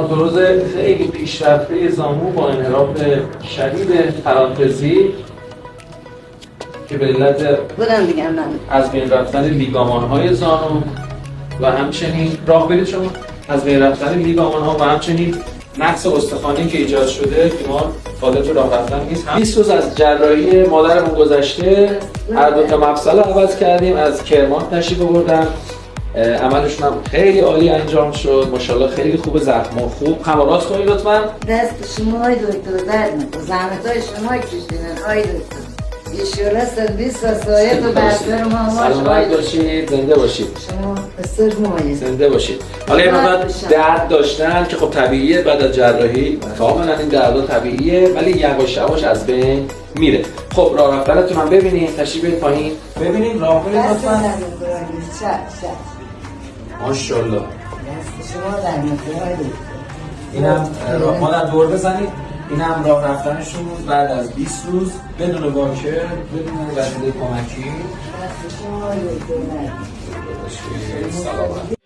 آرتروز خیلی پیشرفته زانو با انحراف شدید پرانتزی که به علت از بین رفتن لیگامان‌های زانو و همچنین راه برید شما از بین رفتن لیگامان‌ها و همچنین نقص استخوانی که ایجاد شده بیمار قادر به راه رفتن نیست. 20 روز از جراحی مادرمون گذشته، هر دو تا مفصل رو عوض کردیم، از کرمان تشریف آوردن، عملشون هم خیلی عالی انجام شد، ماشاءالله خیلی خوب، زخم‌ها خوب. خمارات کنید لطفاً. دست شما های دکتر درد نکنه، زحمت‌های شما کشیدن های دکتر. ایشالا 120 تا سایه تو بستر ما سلامت باشید، زنده باشید. شما بسر مایه زنده باشید. حالا یه مقدار درد داشتن که خب طبیعیه بعد از جراحی، کاملا این دردا طبیعیه ولی یواش یواش از بین میره. خب راه رفتنتون هم ببینید، تشریف برید پایین. ببینید راه برید لطفاً. ماشاءالله. دست شما در نکنه. اینم مادر دور بزنید. اینم راه رفتنشون بود بعد از 20 روز بدون واکر، بدون وسیله کمکی. دست شما در نکنه. سلامت.